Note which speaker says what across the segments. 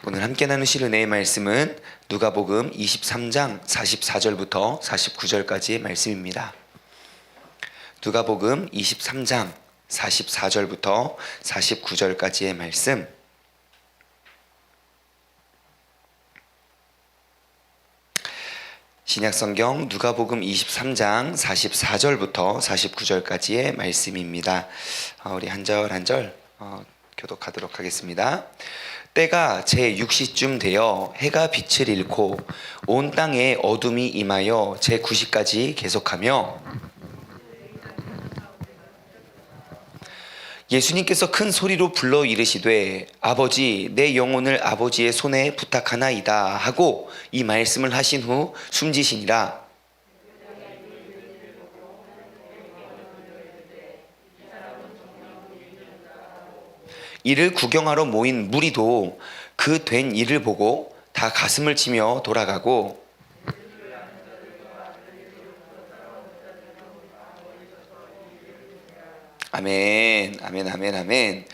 Speaker 1: 오늘 함께 나누실 은혜의 말씀은 누가복음 23장 44절부터 49절까지의 말씀입니다. 누가복음 23장 44절부터 49절까지의 말씀, 신약성경 누가복음 23장 44절부터 49절까지의 말씀입니다. 우리 한 절 한 절 교독하도록 하겠습니다. 때가 제6시쯤 되어 해가 빛을 잃고 온 땅에 어둠이 임하여 제9시까지 계속하며 예수님께서 큰 소리로 불러 이르시되 아버지 내 영혼을 아버지의 손에 부탁하나이다 하고 이 말씀을 하신 후 숨지시니라. 이를 구경하러 모인 무리도 그 된 일을 보고 다 가슴을 치며 돌아가고 아멘, 아멘, 아멘, 아멘.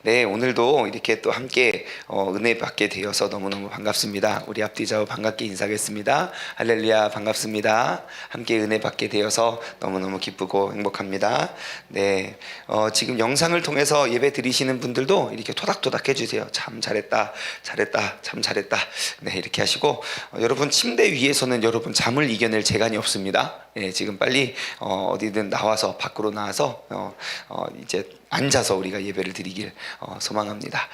Speaker 1: 네, 오늘도 이렇게 또 함께 은혜 받게 되어서 너무너무 반갑습니다. 우리 앞뒤 좌우 반갑게 인사하겠습니다. 할렐루야, 반갑습니다. 함께 은혜 받게 되어서 너무너무 기쁘고 행복합니다. 네, 지금 영상을 통해서 예배 드리시는 분들도 이렇게 토닥토닥 해주세요. 참 잘했다, 잘했다, 참 잘했다. 네, 이렇게 하시고 여러분 침대 위에서는 여러분 잠을 이겨낼 재간이 없습니다. 네, 지금 빨리 어디든 나와서 밖으로 나와서 이제 앉아서 우리가 예배를 드리길 소망합니다.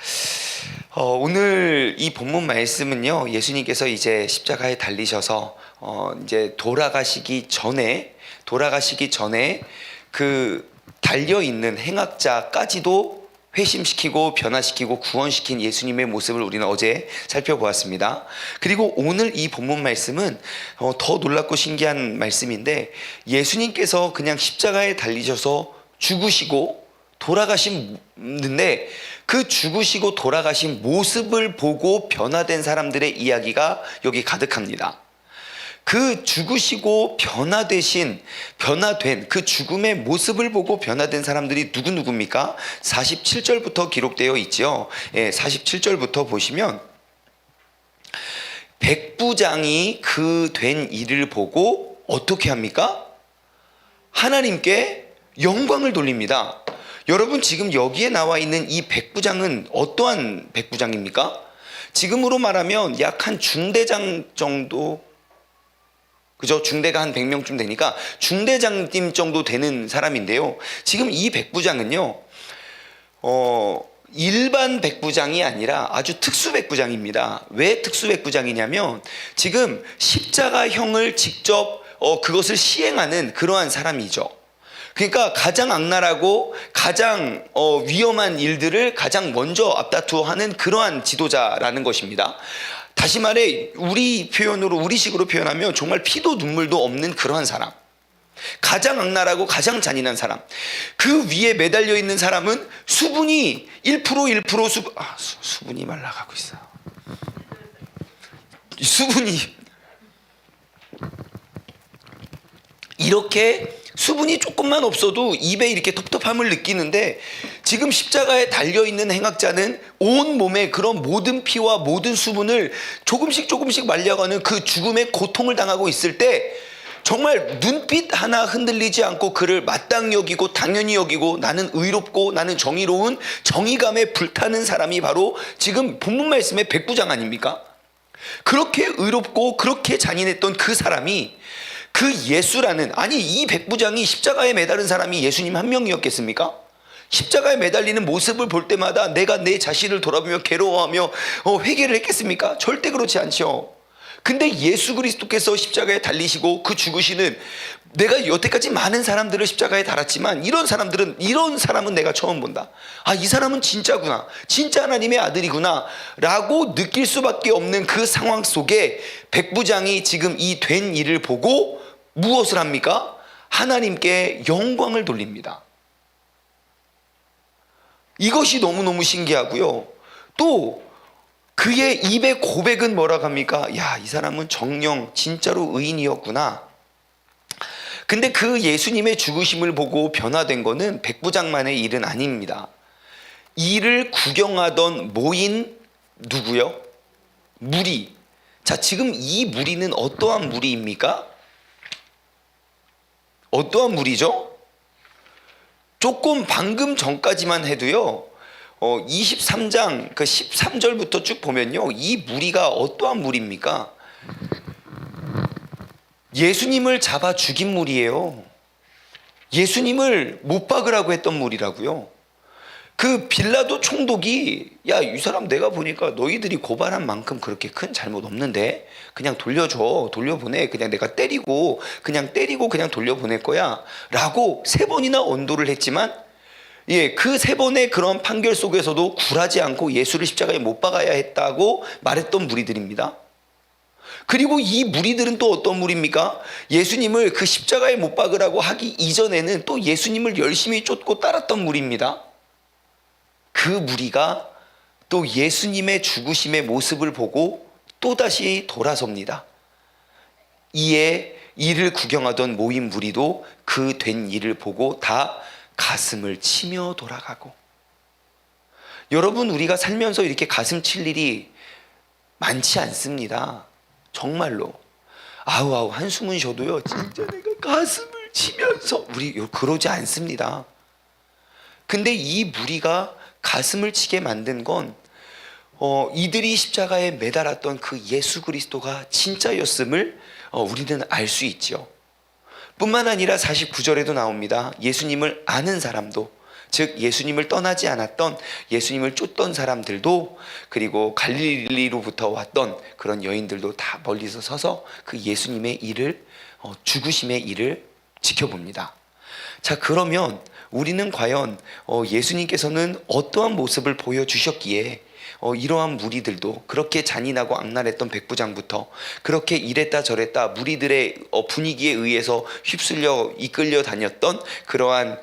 Speaker 1: 오늘 이 본문 말씀은요, 예수님께서 이제 십자가에 달리셔서 이제 돌아가시기 전에 그 달려 있는 행악자까지도 회심시키고 변화시키고 구원시킨 예수님의 모습을 우리는 어제 살펴보았습니다. 그리고 오늘 이 본문 말씀은 더 놀랍고 신기한 말씀인데, 예수님께서 그냥 십자가에 달리셔서 죽으시고 돌아가셨는데 그 죽으시고 돌아가신 모습을 보고 변화된 사람들의 이야기가 여기 가득합니다. 그 죽으시고 변화된 그 죽음의 모습을 보고 변화된 사람들이 누구입니까? 47절부터 기록되어 있죠. 47절부터 보시면 백부장이 그 된 일을 보고 어떻게 합니까? 하나님께 영광을 돌립니다. 여러분, 지금 여기에 나와 있는 이 백부장은 어떠한 백부장입니까? 지금으로 말하면 약 한 중대장 정도, 그죠? 중대가 한 100명쯤 되니까 중대장님 정도 되는 사람인데요. 지금 이 백부장은요, 일반 백부장이 아니라 아주 특수 백부장입니다. 왜 특수 백부장이냐면 지금 십자가형을 직접 그것을 시행하는 그러한 사람이죠. 그러니까 가장 악랄하고 가장 위험한 일들을 가장 먼저 앞다투어하는 그러한 지도자라는 것입니다. 다시 말해 우리 식으로 표현하면 정말 피도 눈물도 없는 그러한 사람, 가장 악랄하고 가장 잔인한 사람. 그 위에 매달려 있는 사람은 수분이 1% 수분이 말라가고 있어요. 수분이 이렇게 수분이 조금만 없어도 입에 이렇게 텁텁함을 느끼는데, 지금 십자가에 달려있는 행악자는 온 몸에 그런 모든 피와 모든 수분을 조금씩 말려가는 그 죽음의 고통을 당하고 있을 때 정말 눈빛 하나 흔들리지 않고 그를 마땅히 여기고 당연히 여기고 나는 의롭고 나는 정의로운 정의감에 불타는 사람이 바로 지금 본문 말씀의 백부장 아닙니까? 그렇게 의롭고 그렇게 잔인했던 그 사람이, 그 예수라는, 아니 이 백부장이 십자가에 매달은 사람이 예수님 한 명이었겠습니까? 십자가에 매달리는 모습을 볼 때마다 내가 내 자신을 돌아보며 괴로워하며 회개를 했겠습니까? 절대 그렇지 않죠. 근데 예수 그리스도께서 십자가에 달리시고 그 죽으시는, 내가 여태까지 많은 사람들을 십자가에 달았지만 이런 사람은 내가 처음 본다. 아, 이 사람은 진짜구나, 진짜 하나님의 아들이구나 라고 느낄 수밖에 없는 그 상황 속에 백부장이 지금 이 된 일을 보고 무엇을 합니까? 하나님께 영광을 돌립니다. 이것이 너무너무 신기하고요. 또 그의 입의 고백은 뭐라고 합니까? 야, 이 사람은 정녕 진짜로 의인이었구나. 근데 그 예수님의 죽으심을 보고 변화된 거는 백부장만의 일은 아닙니다. 이를 구경하던 모인 누구요? 무리. 자, 지금 이 무리는 어떠한 무리입니까? 어떠한 무리죠? 조금 방금 전까지만 해도요, 23장 그 13절부터 쭉 보면요, 이 무리가 어떠한 무리입니까? 예수님을 잡아 죽인 무리예요. 예수님을 못 박으라고 했던 무리라고요. 그 빌라도 총독이, 야, 이 사람 내가 보니까 너희들이 고발한 만큼 그렇게 큰 잘못 없는데 그냥 돌려줘, 돌려보내, 그냥 내가 때리고 그냥 돌려보낼 거야 라고 3번이나 언도를 했지만, 예, 그 3번의 그런 판결 속에서도 굴하지 않고 예수를 십자가에 못 박아야 했다고 말했던 무리들입니다. 그리고 이 무리들은 또 어떤 무리입니까? 예수님을 그 십자가에 못 박으라고 하기 이전에는 또 예수님을 열심히 쫓고 따랐던 무리입니다. 그 무리가 또 예수님의 죽으심의 모습을 보고 또다시 돌아섭니다. 이에 이를 구경하던 모인 무리도 그 된 일을 보고 다 가슴을 치며 돌아가고. 여러분, 우리가 살면서 이렇게 가슴 칠 일이 많지 않습니다. 정말로. 아우 한숨은 쉬어도요, 진짜 내가 가슴을 치면서 우리 그러지 않습니다. 근데 이 무리가 가슴을 치게 만든 건 이들이 십자가에 매달았던 그 예수 그리스도가 진짜였음을 우리는 알 수 있죠. 뿐만 아니라 49절에도 나옵니다. 예수님을 아는 사람도, 즉 예수님을 떠나지 않았던, 예수님을 쫓던 사람들도, 그리고 갈릴리로부터 왔던 그런 여인들도 다 멀리서 서서 그 예수님의 일을, 죽으심의 일을 지켜봅니다. 자, 그러면 우리는 과연 예수님께서는 어떠한 모습을 보여주셨기에 이러한 무리들도, 그렇게 잔인하고 악랄했던 백부장부터 그렇게 이랬다 저랬다 무리들의 분위기에 의해서 휩쓸려 이끌려 다녔던 그러한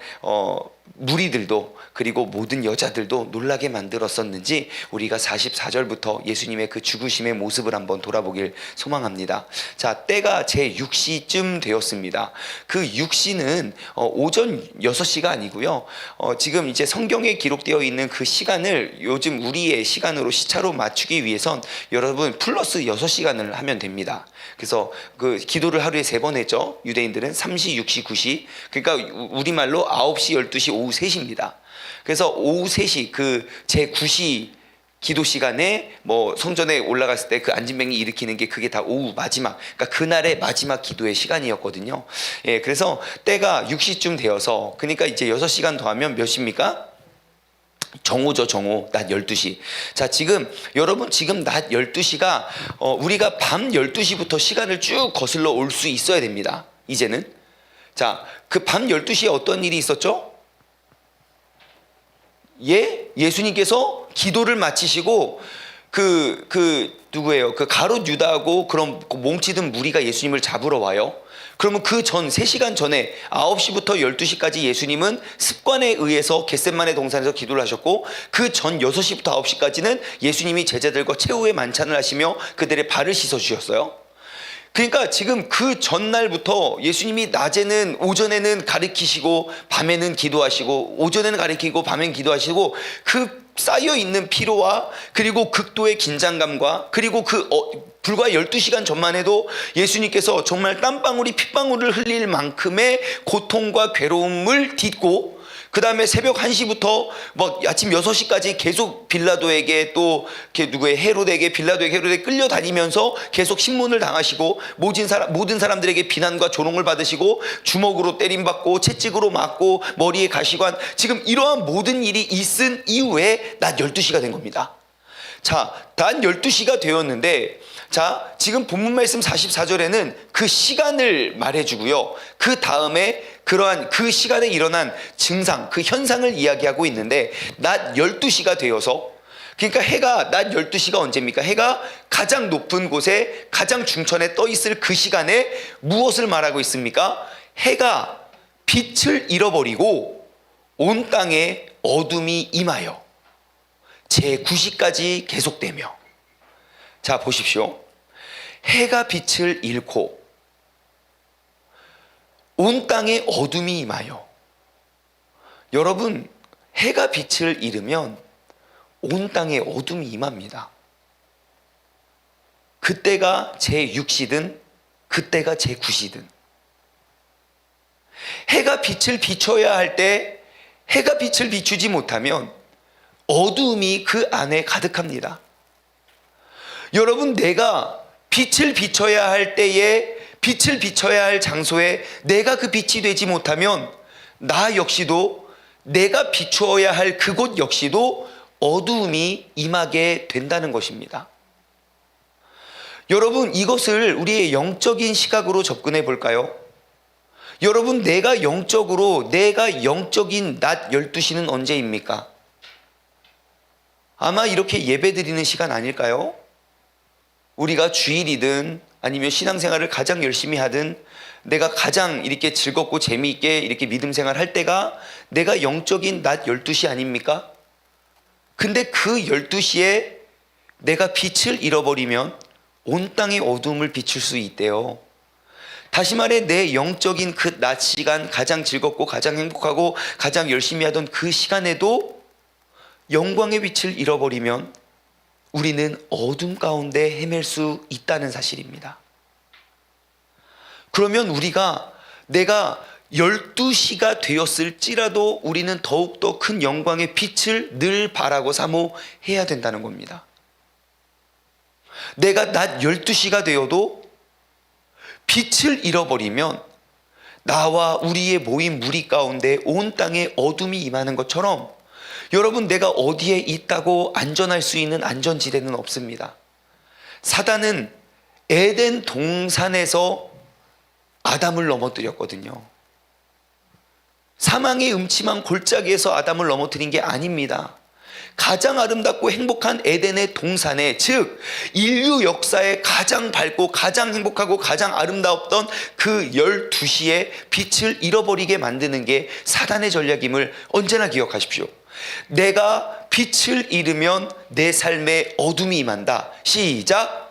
Speaker 1: 무리들도, 그리고 모든 여자들도 놀라게 만들었었는지 우리가 44절부터 예수님의 그 죽으심의 모습을 한번 돌아보길 소망합니다. 자, 때가 제 6시쯤 되었습니다. 그 6시는 오전 6시가 아니고요, 지금 이제 성경에 기록되어 있는 그 시간을 요즘 우리의 시간으로 시차로 맞추기 위해선 여러분 플러스 6시간을 하면 됩니다. 그래서 그 기도를 하루에 3번 했죠. 유대인들은 3시, 6시, 9시. 그러니까 우리말로 9시, 12시, 오후 3시입니다. 그래서 오후 3시 그 제 9시 기도 시간에 뭐 성전에 올라갔을 때 그 안진뱅이 일으키는 게 그게 다 오후 마지막, 그러니까 그날의 마지막 기도의 시간이었거든요. 예, 그래서 때가 6시쯤 되어서, 그러니까 이제 6시간 더하면 몇 시입니까? 정오죠, 정오. 낮 12시. 자, 지금 여러분, 지금 낮 12시가 우리가 밤 12시부터 시간을 쭉 거슬러 올 수 있어야 됩니다. 이제는. 자, 그 밤 12시에 어떤 일이 있었죠? 예수님께서 기도를 마치시고 누구예요? 그 가롯 유다하고 그런 몽치든 무리가 예수님을 잡으러 와요. 그러면 그 전 3시간 전에 9시부터 12시까지 예수님은 습관에 의해서 겟셋마네 동산에서 기도를 하셨고, 그 전 6시부터 9시까지는 예수님이 제자들과 최후의 만찬을 하시며 그들의 발을 씻어 주셨어요. 그러니까 지금 그 전날부터 예수님이 낮에는, 오전에는 가르치시고 밤에는 기도하시고, 오전에는 가르치고 밤에는 기도하시고, 그 쌓여있는 피로와 그리고 극도의 긴장감과, 그리고 불과 12시간 전만 해도 예수님께서 정말 땀방울이 핏방울을 흘릴 만큼의 고통과 괴로움을 딛고, 그 다음에 새벽 1시부터 막 아침 6시까지 계속 빌라도에게, 또 누구의 헤롯에게, 빌라도에게, 헤롯에게 끌려다니면서 계속 신문을 당하시고, 모든 사람들에게 비난과 조롱을 받으시고, 주먹으로 때림받고 채찍으로 맞고 머리에 가시관, 지금 이러한 모든 일이 있은 이후에 낮 12시가 된 겁니다. 자, 낮 12시가 되었는데, 자, 지금 본문 말씀 44절에는 그 시간을 말해주고요, 그 다음에 그러한 그 시간에 일어난 증상, 그 현상을 이야기하고 있는데, 낮 12시가 되어서, 그러니까 해가, 낮 12시가 언제입니까? 해가 가장 높은 곳에, 가장 중천에 떠 있을 그 시간에 무엇을 말하고 있습니까? 해가 빛을 잃어버리고 온 땅에 어둠이 임하여 제9시까지 계속되며. 자, 보십시오. 해가 빛을 잃고 온 땅에 어둠이 임하여. 여러분, 해가 빛을 잃으면 온 땅에 어둠이 임합니다. 그때가 제6시든 그때가 제9시든 해가 빛을 비춰야 할 때 해가 빛을 비추지 못하면 어두움이 그 안에 가득합니다. 여러분, 내가 빛을 비춰야 할 때에 빛을 비춰야 할 장소에 내가 그 빛이 되지 못하면 나 역시도 내가 비추어야 할 그곳 역시도 어두움이 임하게 된다는 것입니다. 여러분, 이것을 우리의 영적인 시각으로 접근해 볼까요? 여러분, 내가 영적인 낮 12시는 언제입니까? 아마 이렇게 예배 드리는 시간 아닐까요? 우리가 주일이든 아니면 신앙생활을 가장 열심히 하든 내가 가장 이렇게 즐겁고 재미있게 이렇게 믿음 생활 할 때가 내가 영적인 낮 12시 아닙니까? 근데 그 12시에 내가 빛을 잃어버리면 온 땅의 어두움을 비출 수 있대요. 다시 말해, 내 영적인 그 낮 시간, 가장 즐겁고 가장 행복하고 가장 열심히 하던 그 시간에도 영광의 빛을 잃어버리면 우리는 어둠 가운데 헤맬 수 있다는 사실입니다. 그러면 우리가 내가 12시가 되었을지라도 우리는 더욱더 큰 영광의 빛을 늘 바라고 사모해야 된다는 겁니다. 내가 낮 12시가 되어도 빛을 잃어버리면 나와 우리의 모인 무리 가운데 온 땅에 어둠이 임하는 것처럼 여러분, 내가 어디에 있다고 안전할 수 있는 안전지대는 없습니다. 사단은 에덴 동산에서 아담을 넘어뜨렸거든요. 사망의 음침한 골짜기에서 아담을 넘어뜨린 게 아닙니다. 가장 아름답고 행복한 에덴의 동산에, 즉 인류 역사에 가장 밝고 가장 행복하고 가장 아름다웠던 그 12시에 빛을 잃어버리게 만드는 게 사단의 전략임을 언제나 기억하십시오. 내가 빛을 잃으면 내 삶에 어둠이 임한다. 시작.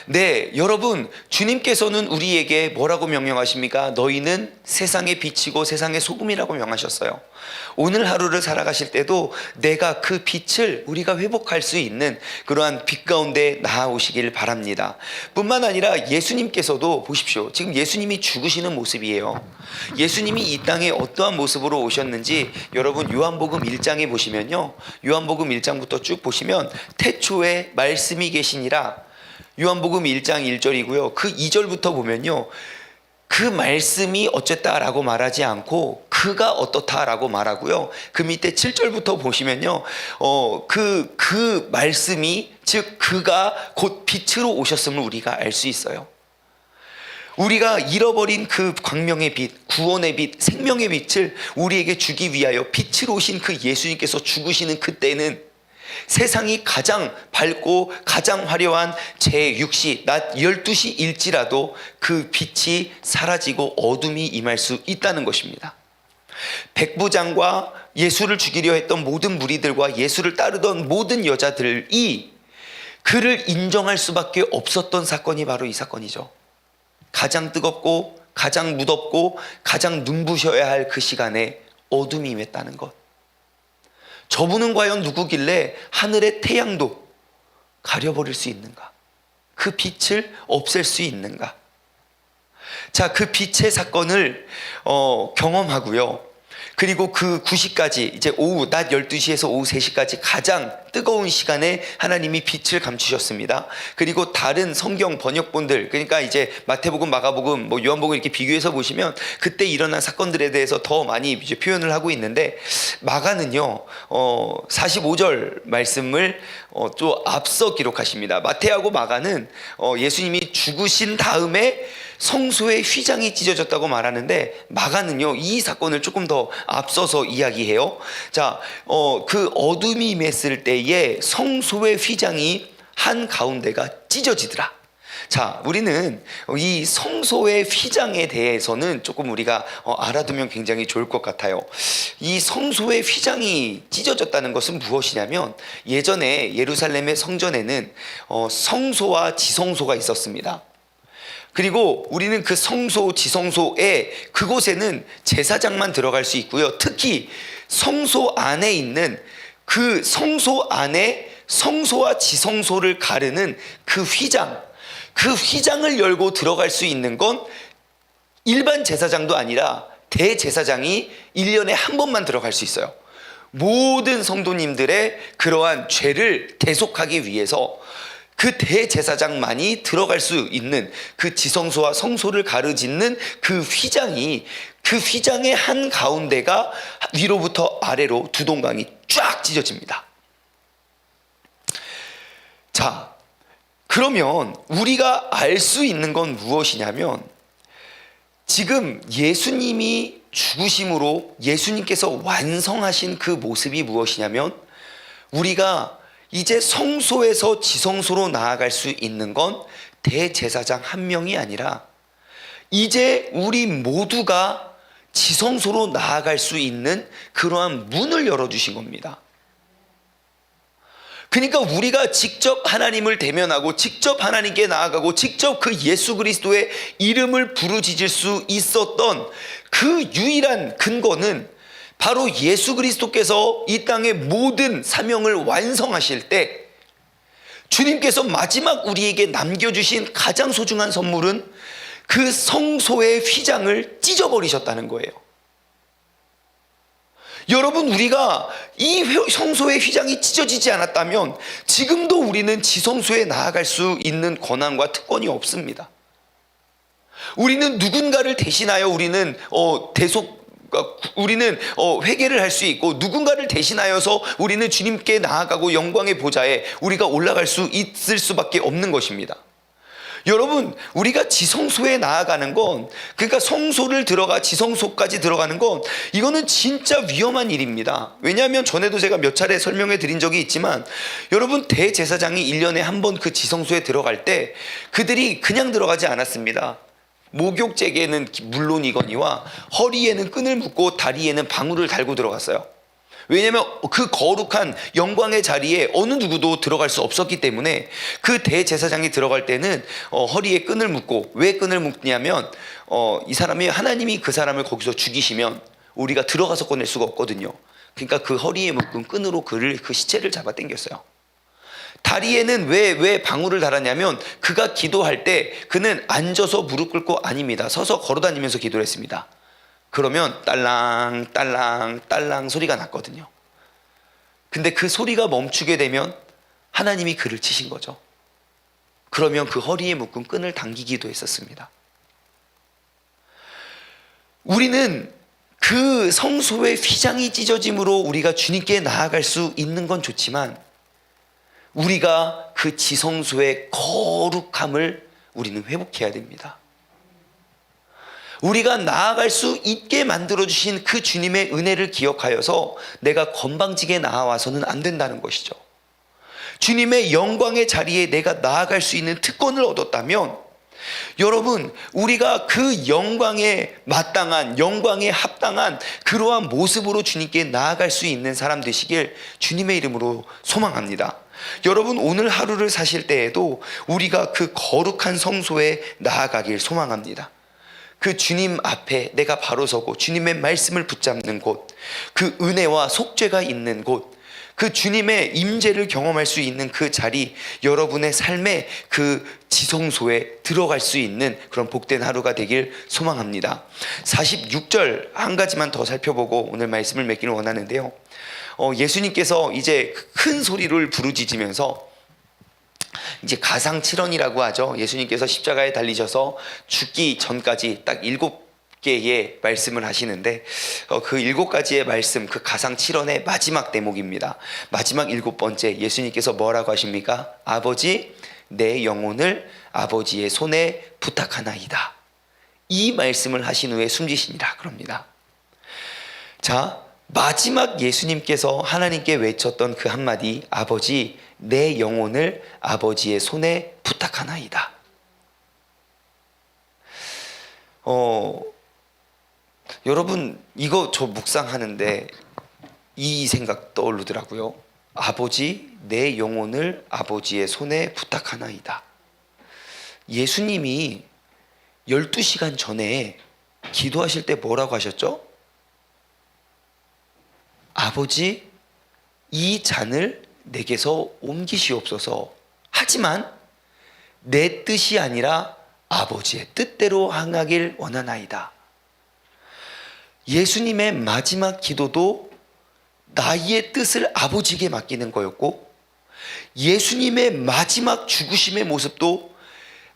Speaker 1: 네, 여러분, 주님께서는 우리에게 뭐라고 명령하십니까? 너희는 세상의 빛이고 세상의 소금이라고 명하셨어요. 오늘 하루를 살아가실 때도 내가 그 빛을 우리가 회복할 수 있는 그러한 빛 가운데 나아오시길 바랍니다. 뿐만 아니라 예수님께서도 보십시오. 지금 예수님이 죽으시는 모습이에요. 예수님이 이 땅에 어떠한 모습으로 오셨는지 여러분, 요한복음 1장에 보시면요, 요한복음 1장부터 쭉 보시면 태초에 말씀이 계시니라, 요한복음 1장 1절이고요. 그 2절부터 보면요, 그 말씀이 어쨌다라고 말하지 않고 그가 어떻다라고 말하고요. 그 밑에 7절부터 보시면요, 그 말씀이, 즉 그가 곧 빛으로 오셨음을 우리가 알 수 있어요. 우리가 잃어버린 그 광명의 빛, 구원의 빛, 생명의 빛을 우리에게 주기 위하여 빛으로 오신 그 예수님께서 죽으시는 그때는 세상이 가장 밝고 가장 화려한 제6시 낮 12시일지라도 그 빛이 사라지고 어둠이 임할 수 있다는 것입니다. 백부장과 예수를 죽이려 했던 모든 무리들과 예수를 따르던 모든 여자들이 그를 인정할 수밖에 없었던 사건이 바로 이 사건이죠. 가장 뜨겁고 가장 무덥고 가장 눈부셔야 할 그 시간에 어둠이 임했다는 것. 저분은 과연 누구길래 하늘의 태양도 가려버릴 수 있는가? 그 빛을 없앨 수 있는가? 자, 그 빛의 사건을 경험하고요. 그리고 그 9시까지, 이제 오후 낮 12시에서 오후 3시까지 가장 뜨거운 시간에 하나님이 빛을 감추셨습니다. 그리고 다른 성경 번역본들, 그러니까 이제 마태복음, 마가복음, 요한복음 이렇게 비교해서 보시면 그때 일어난 사건들에 대해서 더 많이 이제 표현을 하고 있는데, 마가는요 45절 말씀을 또 앞서 기록하십니다. 마태하고 마가는 예수님이 죽으신 다음에 성소의 휘장이 찢어졌다고 말하는데, 마가는요 이 사건을 조금 더 앞서서 이야기해요. 자, 그 어둠이 임했을 때에 성소의 휘장이 한 가운데가 찢어지더라. 자, 우리는 이 성소의 휘장에 대해서는 조금 우리가 알아두면 굉장히 좋을 것 같아요. 이 성소의 휘장이 찢어졌다는 것은 무엇이냐면, 예전에 예루살렘의 성전에는 성소와 지성소가 있었습니다. 그리고 우리는 그 성소, 지성소에 그곳에는 제사장만 들어갈 수 있고요. 특히 성소 안에 있는 그 성소 안에 성소와 지성소를 가르는 그 휘장을 열고 들어갈 수 있는 건 일반 제사장도 아니라 대제사장이 1년에 한 번만 들어갈 수 있어요. 모든 성도님들의 그러한 죄를 대속하기 위해서 그 대제사장만이 들어갈 수 있는 그 지성소와 성소를 가르짓는 그 휘장의 한 가운데가 위로부터 아래로 두 동강이 쫙 찢어집니다. 자, 그러면 우리가 알 수 있는 건 무엇이냐면, 지금 예수님이 죽으심으로 예수님께서 완성하신 그 모습이 무엇이냐면, 우리가 이제 성소에서 지성소로 나아갈 수 있는 건 대제사장 한 명이 아니라 이제 우리 모두가 지성소로 나아갈 수 있는 그러한 문을 열어주신 겁니다. 그러니까 우리가 직접 하나님을 대면하고 직접 하나님께 나아가고 직접 그 예수 그리스도의 이름을 부르짖을 수 있었던 그 유일한 근거는 바로 예수 그리스도께서 이 땅의 모든 사명을 완성하실 때 주님께서 마지막 우리에게 남겨주신 가장 소중한 선물은 그 성소의 휘장을 찢어버리셨다는 거예요. 여러분, 우리가 이 성소의 휘장이 찢어지지 않았다면 지금도 우리는 지성소에 나아갈 수 있는 권한과 특권이 없습니다. 우리는 누군가를 대신하여 우리는 회개를 할 수 있고, 누군가를 대신하여서 우리는 주님께 나아가고 영광의 보좌에 우리가 올라갈 수 있을 수밖에 없는 것입니다. 여러분, 우리가 지성소에 나아가는 건, 그러니까 성소를 들어가 지성소까지 들어가는 건 이거는 진짜 위험한 일입니다. 왜냐하면 전에도 제가 몇 차례 설명해 드린 적이 있지만, 여러분, 대제사장이 1년에 한 번 그 지성소에 들어갈 때 그들이 그냥 들어가지 않았습니다. 목욕제계는 물론이거니와 허리에는 끈을 묶고 다리에는 방울을 달고 들어갔어요. 왜냐하면 그 거룩한 영광의 자리에 어느 누구도 들어갈 수 없었기 때문에 그 대제사장이 들어갈 때는 허리에 끈을 묶고, 왜 끈을 묶냐면 이 사람이, 하나님이 그 사람을 거기서 죽이시면 우리가 들어가서 꺼낼 수가 없거든요. 그러니까 그 허리에 묶은 끈으로 그 시체를 잡아 당겼어요. 다리에는 왜 방울을 달았냐면, 그가 기도할 때 그는 앉아서 무릎 꿇고 아닙니다. 서서 걸어다니면서 기도를 했습니다. 그러면 딸랑 딸랑 딸랑 소리가 났거든요. 근데 그 소리가 멈추게 되면 하나님이 그를 치신 거죠. 그러면 그 허리에 묶은 끈을 당기기도 했었습니다. 우리는 그 성소의 휘장이 찢어짐으로 우리가 주님께 나아갈 수 있는 건 좋지만, 우리가 그 지성소의 거룩함을 우리는 회복해야 됩니다. 우리가 나아갈 수 있게 만들어주신 그 주님의 은혜를 기억하여서 내가 건방지게 나아와서는 안 된다는 것이죠. 주님의 영광의 자리에 내가 나아갈 수 있는 특권을 얻었다면, 여러분, 우리가 그 영광에 마땅한, 영광에 합당한 그러한 모습으로 주님께 나아갈 수 있는 사람 되시길 주님의 이름으로 소망합니다. 여러분, 오늘 하루를 사실 때에도 우리가 그 거룩한 성소에 나아가길 소망합니다. 그 주님 앞에 내가 바로 서고 주님의 말씀을 붙잡는 곳, 그 은혜와 속죄가 있는 곳, 그 주님의 임재를 경험할 수 있는 그 자리, 여러분의 삶의 그 지성소에 들어갈 수 있는 그런 복된 하루가 되길 소망합니다. 46절 한 가지만 더 살펴보고 오늘 말씀을 맺기를 원하는데요. 예수님께서 이제 큰 소리를 부르짖으면서, 이제 가상칠언이라고 하죠. 예수님께서 십자가에 달리셔서 죽기 전까지 딱 7개의 말씀을 하시는데, 그 7가지의 말씀, 그 가상칠언의 마지막 대목입니다. 마지막 7번째, 예수님께서 뭐라고 하십니까? 아버지, 내 영혼을 아버지의 손에 부탁하나이다. 이 말씀을 하신 후에 숨지시니라 그럽니다. 자, 마지막 예수님께서 하나님께 외쳤던 그 한마디, 아버지, 내 영혼을 아버지의 손에 부탁하나이다. 여러분, 이거 저 묵상하는데 이 생각 떠오르더라고요. 아버지, 내 영혼을 아버지의 손에 부탁하나이다. 예수님이 12시간 전에 기도하실 때 뭐라고 하셨죠? 아버지, 이 잔을 내게서 옮기시옵소서. 하지만 내 뜻이 아니라 아버지의 뜻대로 행하길 원하나이다. 예수님의 마지막 기도도 나의 뜻을 아버지에게 맡기는 거였고, 예수님의 마지막 죽으심의 모습도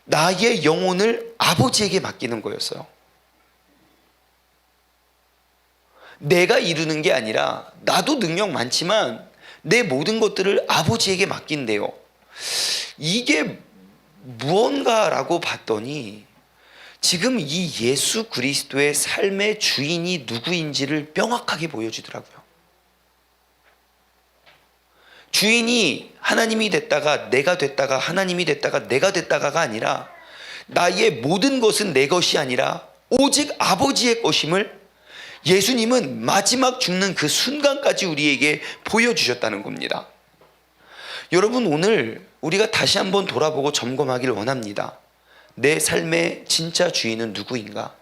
Speaker 1: 나의 영혼을 아버지에게 맡기는 거였어요. 내가 이루는 게 아니라, 나도 능력 많지만 내 모든 것들을 아버지에게 맡긴대요. 이게 무언가라고 봤더니 지금 이 예수 그리스도의 삶의 주인이 누구인지를 명확하게 보여주더라고요. 주인이 하나님이 됐다가 내가 됐다가 하나님이 됐다가 내가 됐다가가 아니라, 나의 모든 것은 내 것이 아니라 오직 아버지의 것임을 예수님은 마지막 죽는 그 순간까지 우리에게 보여주셨다는 겁니다. 여러분, 오늘 우리가 다시 한번 돌아보고 점검하길 원합니다. 내 삶의 진짜 주인은 누구인가?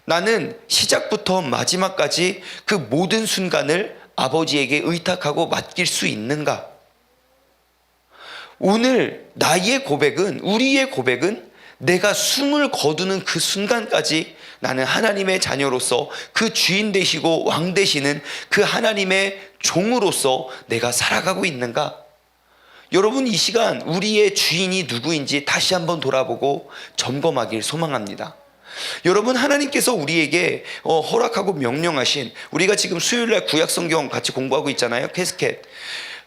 Speaker 1: 나는 시작부터 마지막까지 그 모든 순간을 아버지에게 의탁하고 맡길 수 있는가? 오늘 나의 고백은, 우리의 고백은 내가 숨을 거두는 그 순간까지 나는 하나님의 자녀로서 그 주인 되시고 왕 되시는 그 하나님의 종으로서 내가 살아가고 있는가? 여러분, 이 시간 우리의 주인이 누구인지 다시 한번 돌아보고 점검하길 소망합니다. 여러분, 하나님께서 우리에게 허락하고 명령하신, 우리가 지금 수요일날 구약성경 같이 공부하고 있잖아요. 캐스켓.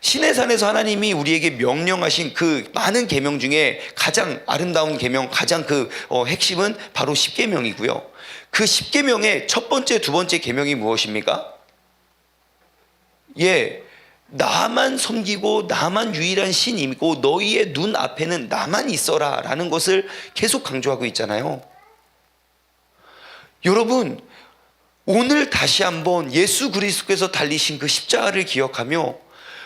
Speaker 1: 시내산에서 하나님이 우리에게 명령하신 그 많은 계명 중에 가장 아름다운 계명, 가장 그 핵심은 바로 10계명이고요. 그 10계명의 첫 번째, 두 번째 계명이 무엇입니까? 나만 섬기고 나만 유일한 신이고 너희의 눈 앞에는 나만 있어라 라는 것을 계속 강조하고 있잖아요. 여러분, 오늘 다시 한번 예수 그리스도께서 달리신 그 십자가를 기억하며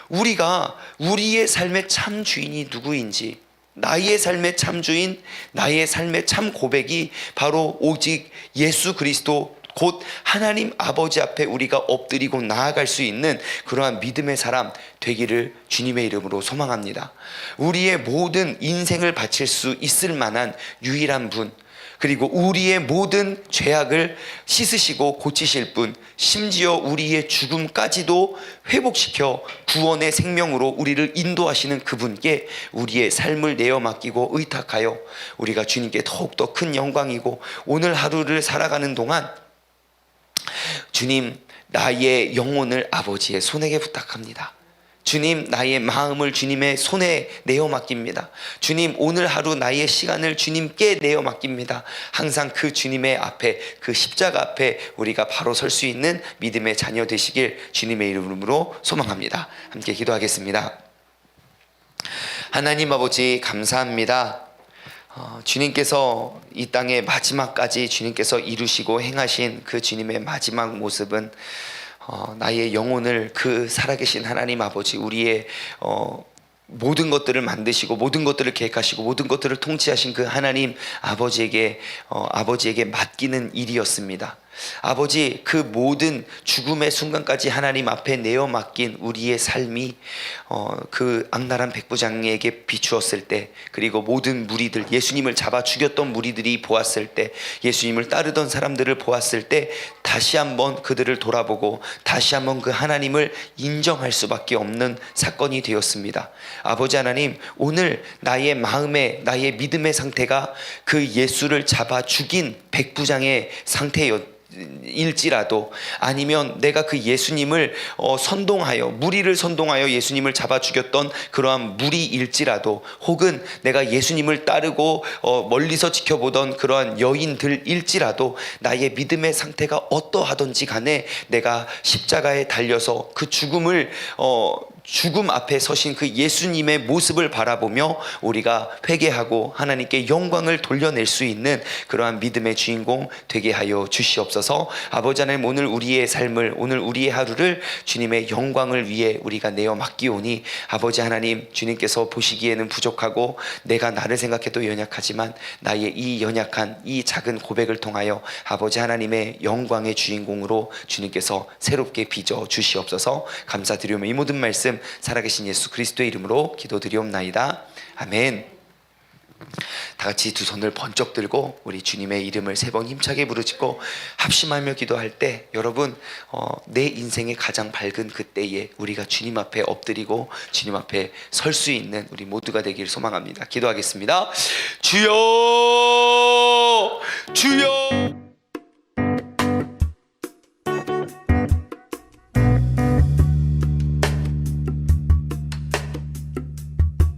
Speaker 1: 우리가 우리의 삶의 참 주인이 누구인지, 나의 삶의 참 주인, 나의 삶의 참 고백이 바로 오직 예수 그리스도 곧 하나님 아버지 앞에 우리가 엎드리고 나아갈 수 있는 그러한 믿음의 사람 되기를 주님의 이름으로 소망합니다. 우리의 모든 인생을 바칠 수 있을 만한 유일한 분, 그리고 우리의 모든 죄악을 씻으시고 고치실 분, 심지어 우리의 죽음까지도 회복시켜 구원의 생명으로 우리를 인도하시는 그분께 우리의 삶을 내어 맡기고 의탁하여 우리가 주님께 더욱더 큰 영광이고, 오늘 하루를 살아가는 동안 주님, 나의 영혼을 아버지의 손에게 부탁합니다. 주님, 나의 마음을 주님의 손에 내어 맡깁니다. 주님, 오늘 하루 나의 시간을 주님께 내어 맡깁니다. 항상 그 주님의 앞에, 그 십자가 앞에 우리가 바로 설 수 있는 믿음의 자녀 되시길 주님의 이름으로 소망합니다. 함께 기도하겠습니다. 하나님 아버지, 감사합니다. 주님께서 이 땅의 마지막까지 주님께서 이루시고 행하신 그 주님의 마지막 모습은 나의 영혼을 그 살아계신 하나님 아버지, 우리의 모든 것들을 만드시고 모든 것들을 계획하시고 모든 것들을 통치하신 그 하나님 아버지에게 맡기는 일이었습니다. 아버지, 그 모든 죽음의 순간까지 하나님 앞에 내어 맡긴 우리의 삶이 그 악랄한 백부장에게 비추었을 때, 그리고 모든 무리들, 예수님을 잡아 죽였던 무리들이 보았을 때, 예수님을 따르던 사람들을 보았을 때 다시 한번 그들을 돌아보고 다시 한번 그 하나님을 인정할 수밖에 없는 사건이 되었습니다. 아버지 하나님, 오늘 나의 마음의, 나의 믿음의 상태가 그 예수를 잡아 죽인 백부장의 상태일지라도, 아니면 내가 그 예수님을 선동하여, 무리를 선동하여 예수님을 잡아 죽였던 그러한 무리일지라도, 혹은 내가 예수님을 따르고 멀리서 지켜보던 그러한 여인들일지라도, 나의 믿음의 상태가 어떠하든지 간에 내가 십자가에 달려서 그 죽음 앞에 서신 그 예수님의 모습을 바라보며 우리가 회개하고 하나님께 영광을 돌려낼 수 있는 그러한 믿음의 주인공 되게 하여 주시옵소서. 아버지 하나님, 오늘 우리의 삶을, 오늘 우리의 하루를 주님의 영광을 위해 우리가 내어 맡기오니, 아버지 하나님, 주님께서 보시기에는 부족하고 내가 나를 생각해도 연약하지만 나의 이 연약한 이 작은 고백을 통하여 아버지 하나님의 영광의 주인공으로 주님께서 새롭게 빚어 주시옵소서. 감사드리며 이 모든 말씀 말씀 살아계신 예수 그리스도의 이름으로 기도드리옵나이다. 아멘. 다 같이 두 손을 번쩍 들고 우리 주님의 이름을 세 번 힘차게 부르짖고 합심하며 기도할 때 여러분 내 인생의 가장 밝은 그때에 우리가 주님 앞에 엎드리고 주님 앞에 설 수 있는 우리 모두가 되길 소망합니다. 기도하겠습니다. 주여 주여